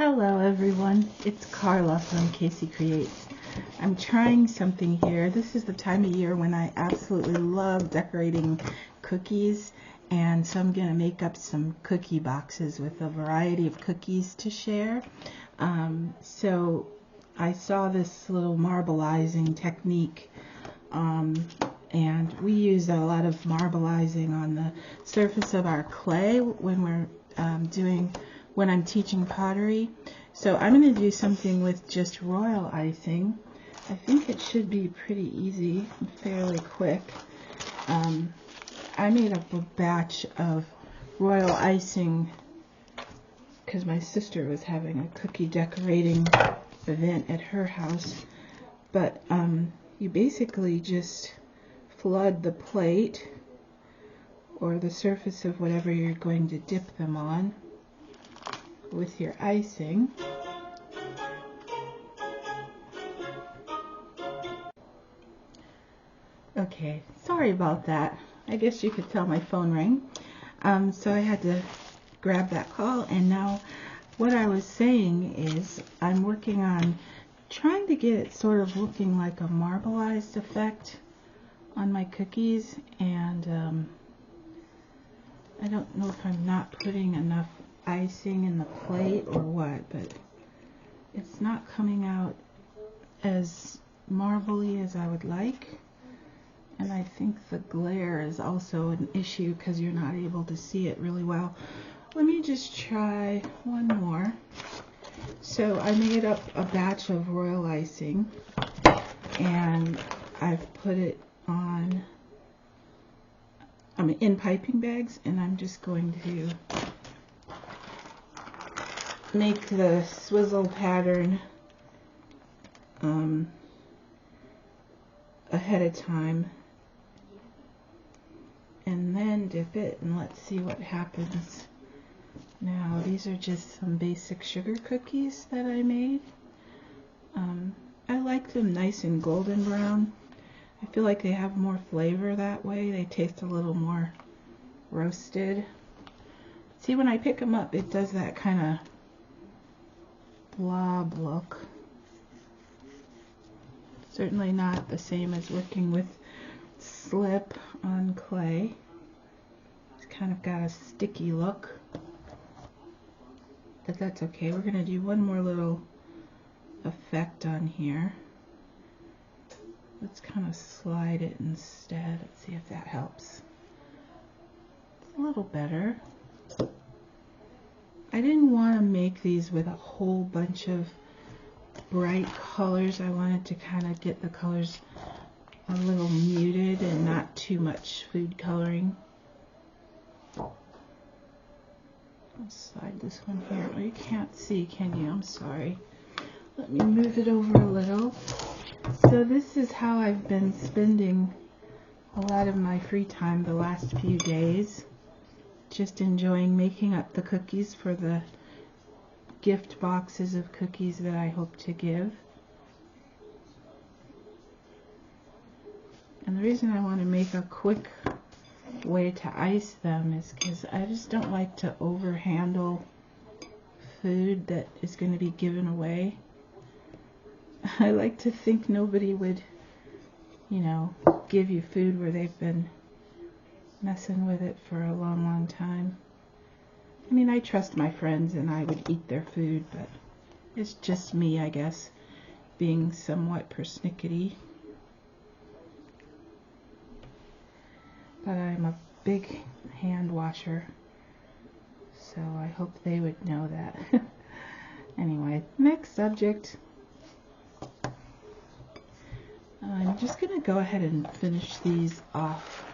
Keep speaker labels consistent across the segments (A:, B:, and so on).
A: Hello everyone, it's Carla from Casey Creates. I'm trying something here. This is the time of year when I absolutely love decorating cookies, and so I'm going to make up some cookie boxes with a variety of cookies to share. So I saw this little marbleizing technique, and we use a lot of marbleizing on the surface of our clay when we're when I'm teaching pottery. So I'm going to do something with just royal icing. I think it should be pretty easy and fairly quick. I made up a batch of royal icing because my sister was having a cookie decorating event at her house. But you basically just flood the plate or the surface of whatever you're going to dip them on with your icing. Okay, sorry about that. I guess you could tell my phone rang. So I had to grab that call, and now what I was saying is I'm working on trying to get it sort of looking like a marbleized effect on my cookies, and I don't know if I'm not putting enough icing in the plate or what, but it's not coming out as marbly as I would like. And I think the glare is also an issue because you're not able to see it really well. Let me just try one more. So I made up a batch of royal icing, and I've put it on in piping bags, and I'm just going to make the swizzle pattern ahead of time, and then dip it, and let's see what happens. Now these are just some basic sugar cookies that I made. I like them nice and golden brown. I feel like they have more flavor that way. They taste a little more roasted. See, when I pick them up, it does that kind of blob look. Certainly not the same as working with slip on clay. It's kind of got a sticky look, but that's okay. We're going to do one more little effect on here. Let's kind of slide it instead. Let's see if that helps. It's a little better. I didn't want to make these with a whole bunch of bright colors. I wanted to kind of get the colors a little muted and not too much food coloring. I'll slide this one here. Oh, you can't see, can you? I'm sorry. Let me move it over a little. So this is how I've been spending a lot of my free time the last few days. Just enjoying making up the cookies for the gift boxes of cookies that I hope to give. And the reason I want to make a quick way to ice them is because I just don't like to overhandle food that is going to be given away. I like to think nobody would, give you food where they've been messing with it for a long, long time. I mean, I trust my friends and I would eat their food, but it's just me, I guess, being somewhat persnickety. But I'm a big hand washer, so I hope they would know that. Anyway, next subject. I'm just going to go ahead and finish these off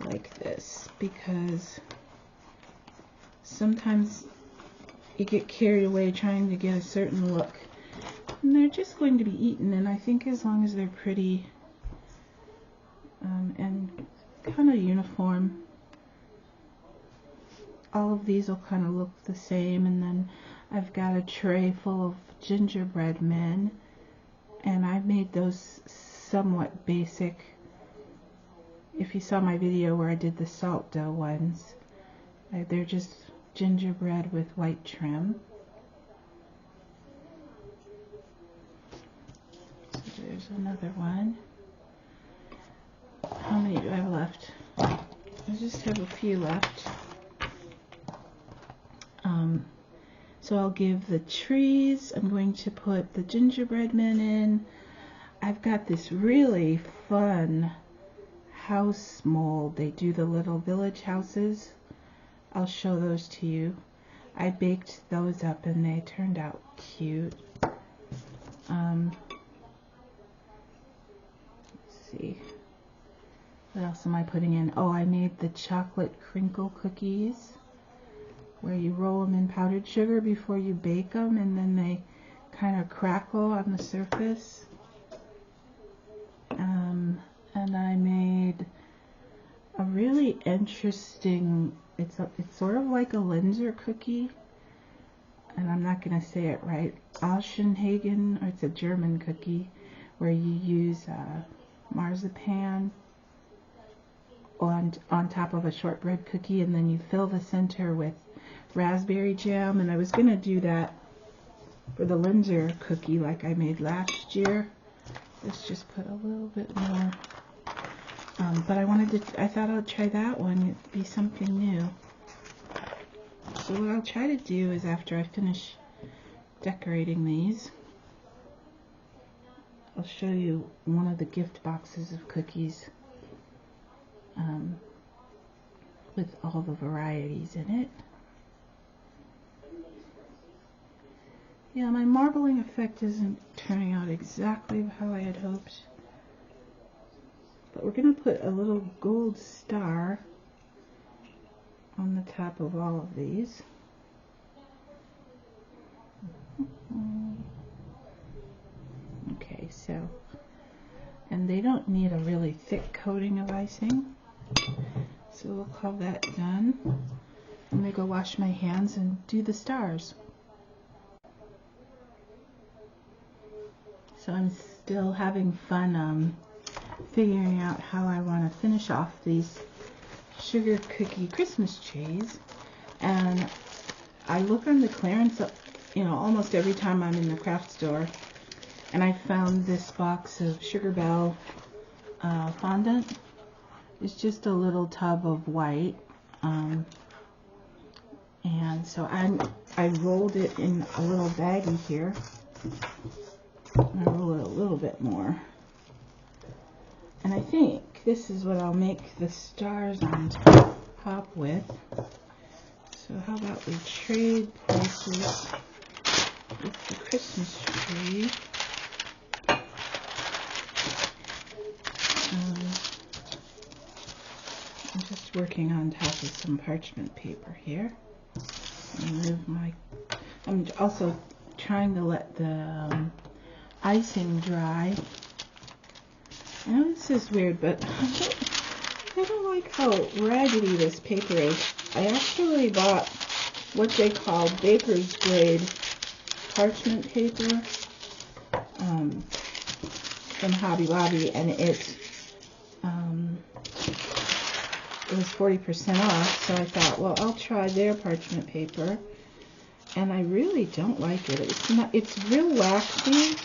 A: like this, because sometimes you get carried away trying to get a certain look, and they're just going to be eaten, and I think as long as they're pretty and kind of uniform, all of these will kind of look the same. And then I've got a tray full of gingerbread men, and I made those somewhat basic. If you saw my video where I did the salt dough ones, they're just gingerbread with white trim. There's another one. How many do I have left? I just have a few left. So I'll give the trees. I'm going to put the gingerbread men in. I've got this really fun house mold. They do the little village houses. I'll show those to you. I baked those up and they turned out cute. Let's see. What else am I putting in? Oh, I made the chocolate crinkle cookies, where you roll them in powdered sugar before you bake them, and then they kind of crackle on the surface. And I made a really interesting, it's sort of like a Linzer cookie, and I'm not going to say it right, Aschenhagen, or it's a German cookie, where you use marzipan on top of a shortbread cookie, and then you fill the center with raspberry jam. And I was going to do that for the Linzer cookie like I made last year. Let's just put a little bit more. But I thought I'd try that one. It'd be something new. So what I'll try to do is, after I finish decorating these, I'll show you one of the gift boxes of cookies with all the varieties in it. Yeah, my marbling effect isn't turning out exactly how I had hoped. But we're going to put a little gold star on the top of all of these. Okay, so, and they don't need a really thick coating of icing, so we'll call that done. I'm going to go wash my hands and do the stars. So I'm still having fun figuring out how I want to finish off these sugar cookie Christmas trees, and I look on the clearance, almost every time I'm in the craft store, and I found this box of Sugar Belle fondant. It's just a little tub of white, and so I rolled it in a little baggie here. I roll it a little bit more, and I think this is what I'll make the stars on top with. So how about we trade places with the Christmas tree? I'm just working on top of some parchment paper here. I'm also trying to let the icing dry. I know this is weird, but I don't like how raggedy this paper is. I actually bought what they call baker's grade parchment paper from Hobby Lobby, and it was 40% off, so I thought, well, I'll try their parchment paper, and I really don't like it. It's real waxy,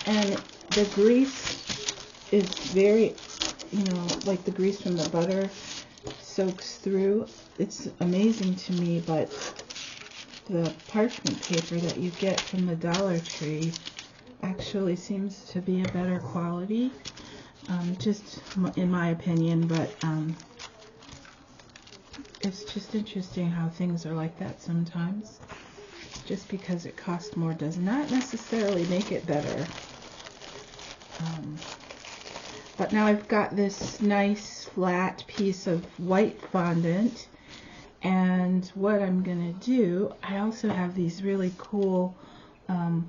A: and the grease is very, like the grease from the butter soaks through. It's amazing to me, but the parchment paper that you get from the Dollar Tree actually seems to be a better quality, just in my opinion, but it's just interesting how things are like that sometimes. Just because it costs more does not necessarily make it better. But now I've got this nice flat piece of white fondant, and what I'm going to do, I also have these really cool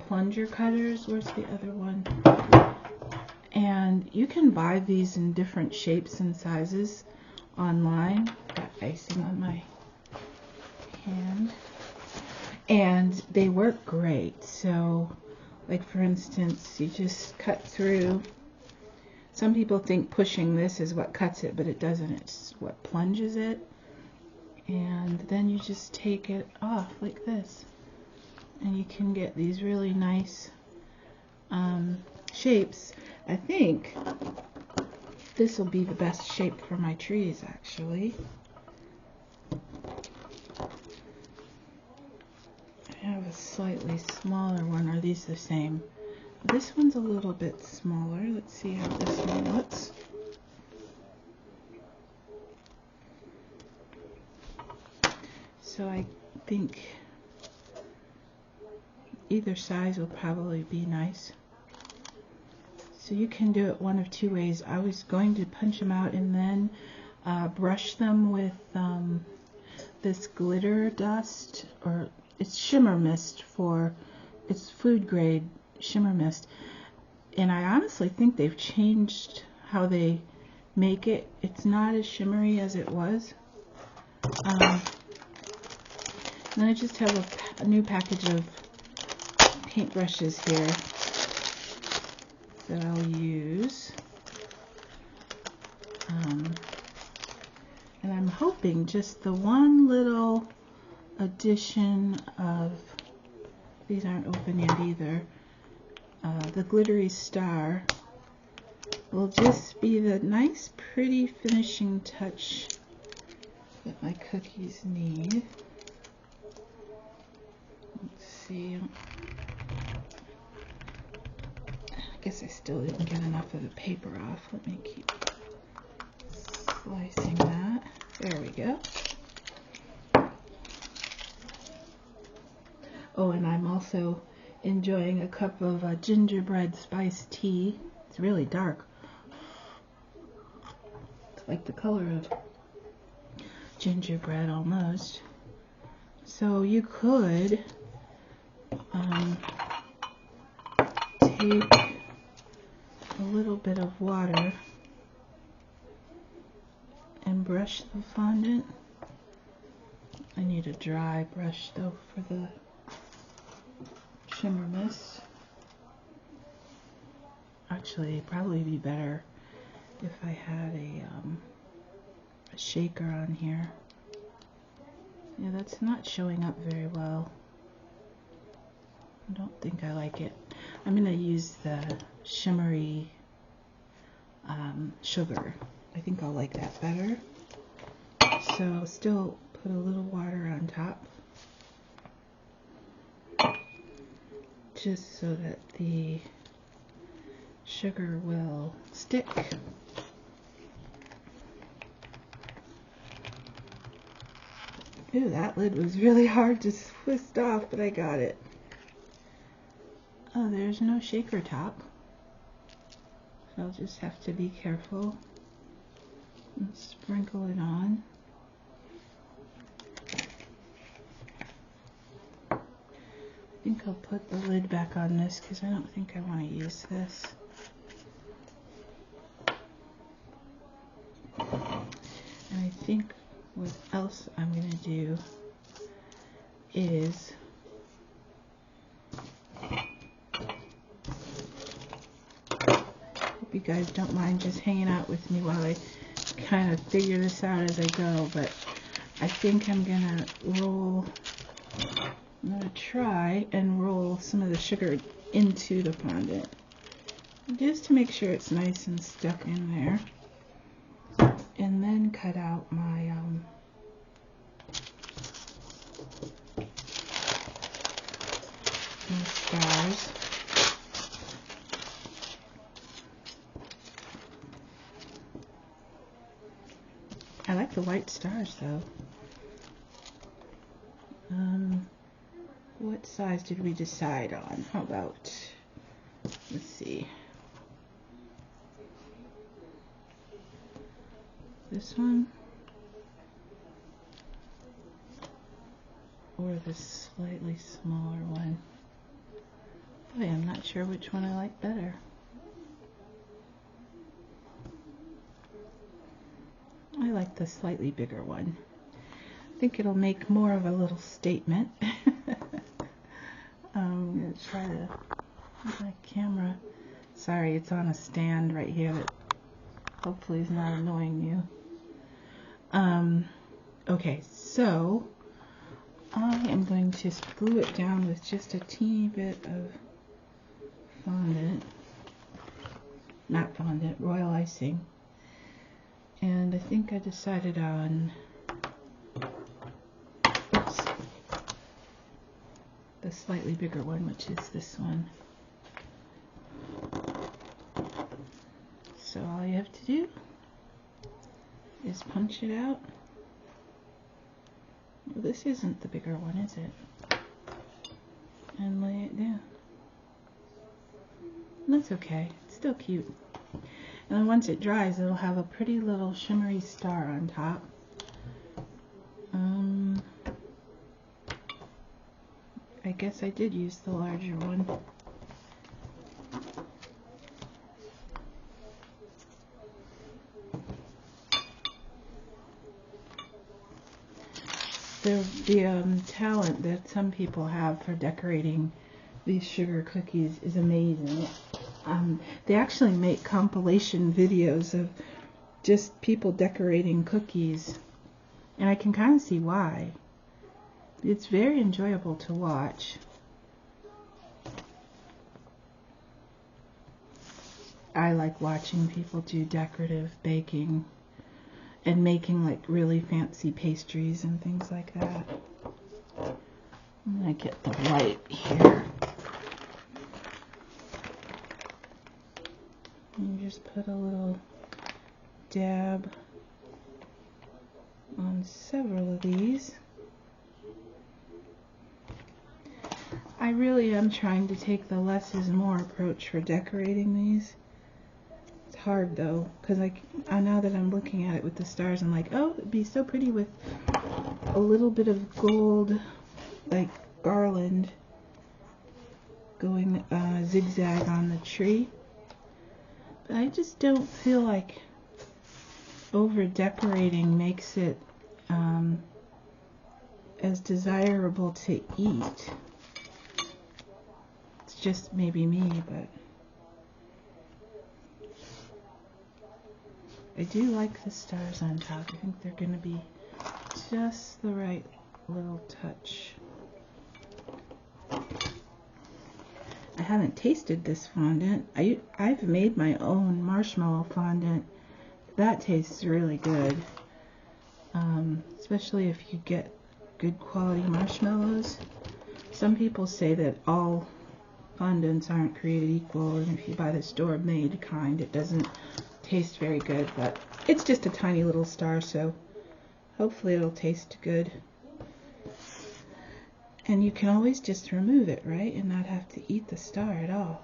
A: plunger cutters. Where's the other one? And you can buy these in different shapes and sizes online. Got icing on my hand. And they work great. So, like for instance, you just cut through. Some people think pushing this is what cuts it, but it doesn't. It's what plunges it. And then you just take it off like this. And you can get these really nice shapes, I think this will be the best shape for my trees, actually. I have a slightly smaller one. Are these the same? This one's a little bit smaller. Let's see how this one looks. So I think either size will probably be nice. So you can do it one of two ways. I was going to punch them out and then brush them with this glitter dust, or it's shimmer mist, it's food grade shimmer mist. And I honestly think they've changed how they make it. It's not as shimmery as it was. And then I just have a new package of paintbrushes here that I'll use. And I'm hoping just the one little addition of, these aren't open yet either, the glittery star will just be the nice pretty finishing touch that my cookies need. Let's see. I guess I still didn't get enough of the paper off. Let me keep slicing that. There we go. Oh, and I'm also enjoying a cup of gingerbread spiced tea. It's really dark. It's like the color of gingerbread almost. So you could take a little bit of water and brush the fondant. I need a dry brush though for the shimmer mist. Actually, it'd probably be better if I had a shaker on here. Yeah, that's not showing up very well. I don't think I like it. I'm going to use the shimmery sugar. I think I'll like that better. So still put a little water on top, just so that the sugar will stick. Ooh, that lid was really hard to twist off, but I got it. Oh, there's no shaker top. So I'll just have to be careful and sprinkle it on. I think I'll put the lid back on this because I don't think I want to use this. And I think what else I'm going to do is hope you guys don't mind just hanging out with me while I kind of figure this out as I go, but I think I'm going to try and roll some of the sugar into the fondant just to make sure it's nice and stuck in there. And then cut out my stars. I like the white stars though. What size did we decide on? How about, let's see. This one or this slightly smaller one. Boy, I'm not sure which one I like better. I like the slightly bigger one. I think it'll make more of a little statement. I'm going to try to use my camera. Sorry, it's on a stand right here that hopefully is not annoying you. Okay, so I am going to glue it down with just a teeny bit of fondant. Not fondant, royal icing. And I think I decided on, oops, the slightly bigger one, which is this one. So all you have to do is punch it out. Well, this isn't the bigger one, is it? And lay it down. And that's okay, it's still cute. And then once it dries, it'll have a pretty little shimmery star on top. I guess I did use the larger one. The talent that some people have for decorating these sugar cookies is amazing. They actually make compilation videos of just people decorating cookies, and I can kind of see why. It's very enjoyable to watch. I like watching people do decorative baking and making like really fancy pastries and things like that. I'm gonna get the light here. And just put a little dab on several of these. I really am trying to take the less is more approach for decorating these. It's hard though, because now that I'm looking at it with the stars, I'm like, oh, it'd be so pretty with a little bit of gold, like garland, going zigzag on the tree. But I just don't feel like over decorating makes it as desirable to eat. It's just maybe me, but I do like the stars on top. I think they're going to be just the right little touch. I haven't tasted this fondant. I've made my own marshmallow fondant. That tastes really good, especially if you get good quality marshmallows. Some people say that all fondants aren't created equal, and if you buy the store-made kind, it doesn't taste very good, but it's just a tiny little star, so hopefully it'll taste good. And you can always just remove it, right, and not have to eat the star at all.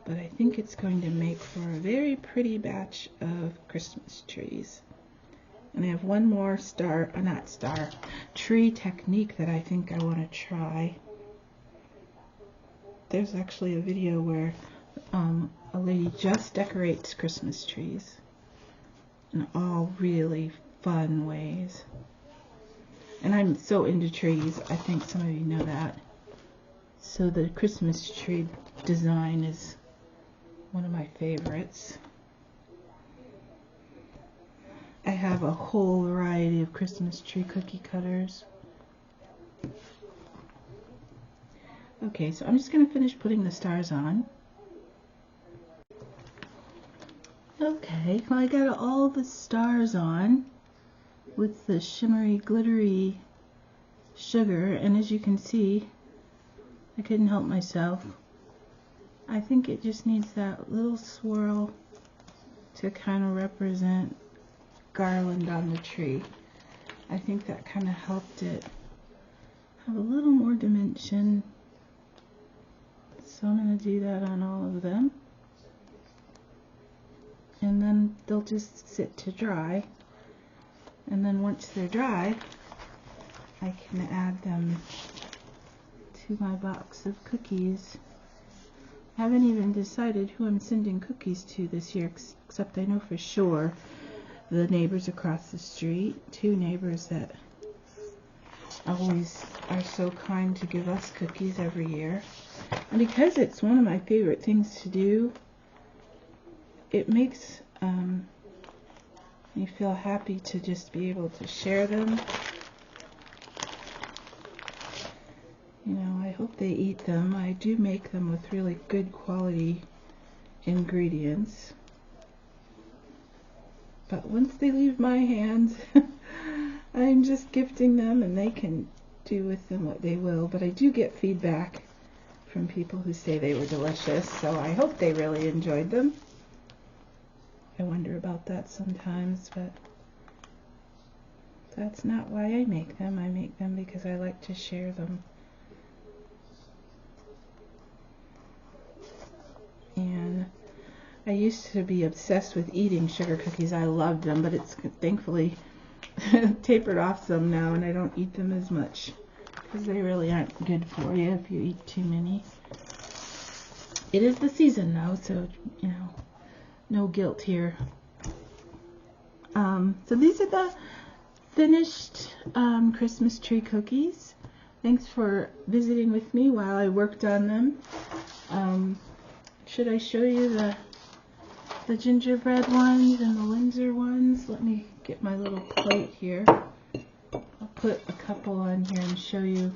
A: But I think it's going to make for a very pretty batch of Christmas trees. And I have one more tree technique that I think I want to try. There's actually a video where a lady just decorates Christmas trees in all really fun ways. And I'm so into trees, I think some of you know that. So the Christmas tree design is one of my favorites. I have a whole variety of Christmas tree cookie cutters. Okay, so I'm just going to finish putting the stars on. Okay, well I got all the stars on with the shimmery, glittery sugar, and as you can see, I couldn't help myself. I think it just needs that little swirl to kind of represent garland on the tree. I think that kind of helped it have a little more dimension. So I'm going to do that on all of them. And then they'll just sit to dry. And then once they're dry, I can add them to my box of cookies. I haven't even decided who I'm sending cookies to this year, except I know for sure the neighbors across the street, 2 neighbors that always are so kind to give us cookies every year. And because it's one of my favorite things to do, it makes me feel happy to just be able to share them. You know, hope they eat them. I do make them with really good quality ingredients. But once they leave my hands, I'm just gifting them and they can do with them what they will. But I do get feedback from people who say they were delicious, so I hope they really enjoyed them. I wonder about that sometimes, but that's not why I make them. I make them because I like to share them. And I used to be obsessed with eating sugar cookies. I loved them, but it's thankfully tapered off some now, and I don't eat them as much because they really aren't good for you if you eat too many. It is the season though, so you know, no guilt here. So these are the finished Christmas tree cookies. Thanks for visiting with me while I worked on them. Should I show you the gingerbread ones and the Windsor ones? Let me get my little plate here. I'll put a couple on here and show you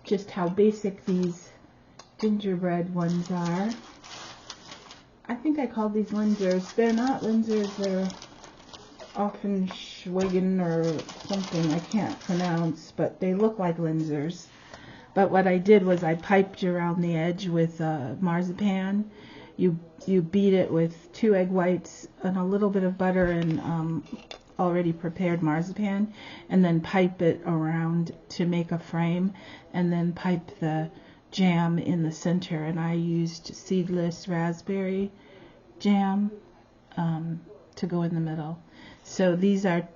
A: just how basic these gingerbread ones are. I think I called these Windsors. They're not Windsors, they're Offenschwingen or something I can't pronounce, but they look like Windsors. But what I did was I piped around the edge with marzipan. You beat it with 2 egg whites and a little bit of butter and already prepared marzipan, and then pipe it around to make a frame, and then pipe the jam in the center. And I used seedless raspberry jam to go in the middle. So these are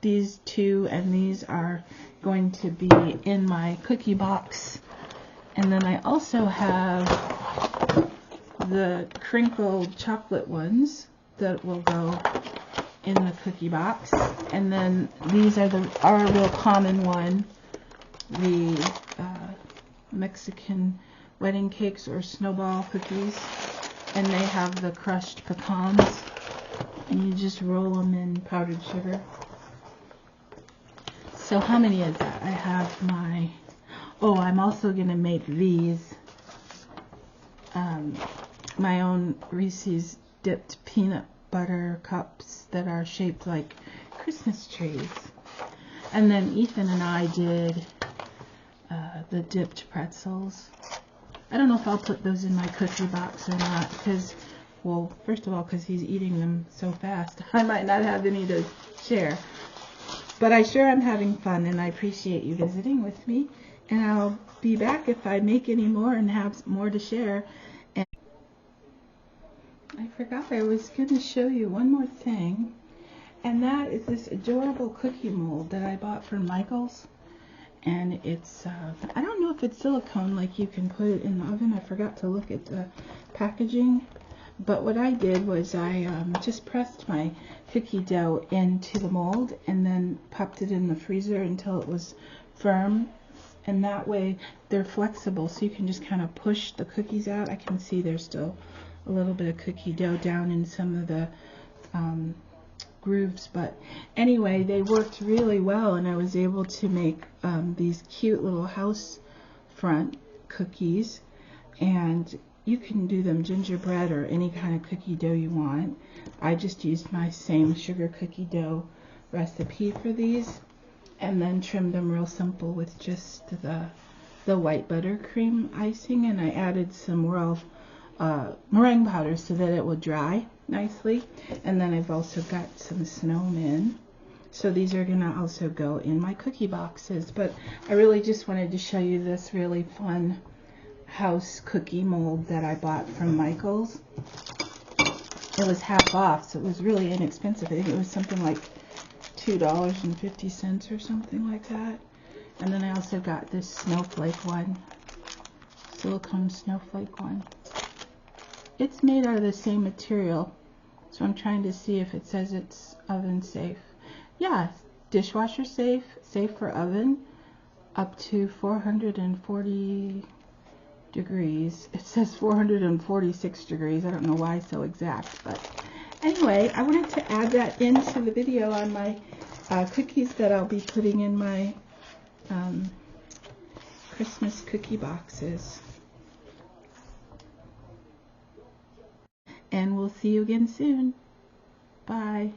A: these two, and these are going to be in my cookie box. And then I also have the crinkled chocolate ones that will go in the cookie box. And then these are our real common one, the Mexican wedding cakes or snowball cookies, and they have the crushed pecans, and you just roll them in powdered sugar. So how many is that? I have my, I'm also going to make these, my own Reese's dipped peanut butter cups that are shaped like Christmas trees. And then Ethan and I did the dipped pretzels. I don't know if I'll put those in my cookie box or not, because, well, first of all, because he's eating them so fast, I might not have any to share. But I sure am having fun, and I appreciate you visiting with me. And I'll be back if I make any more and have more to share. And I forgot I was going to show you one more thing, and that is this adorable cookie mold that I bought from Michaels. And it's, I don't know if it's silicone, like you can put it in the oven. I forgot to look at the packaging. But what I did was I just pressed my cookie dough into the mold and then popped it in the freezer until it was firm. And that way they're flexible, so you can just kind of push the cookies out. I can see there's still a little bit of cookie dough down in some of the grooves. But anyway, they worked really well, and I was able to make these cute little house front cookies. And you can do them gingerbread or any kind of cookie dough you want. I just used my same sugar cookie dough recipe for these, and then trimmed them real simple with just the white buttercream icing, and I added some royal meringue powder so that it will dry nicely. And then I've also got some snowmen. So these are gonna also go in my cookie boxes. But I really just wanted to show you this really fun house cookie mold that I bought from Michaels. It was half off, so it was really inexpensive. I think it was something like $2.50 or something like that. And then I also got this snowflake one, silicone snowflake one. It's made out of the same material, so I'm trying to see if it says it's oven safe. Yeah, dishwasher safe, safe for oven, up to 440 degrees. It says 446 degrees. I don't know why so exact, but anyway, I wanted to add that into the video on my cookies that I'll be putting in my Christmas cookie boxes. And we'll see you again soon. Bye.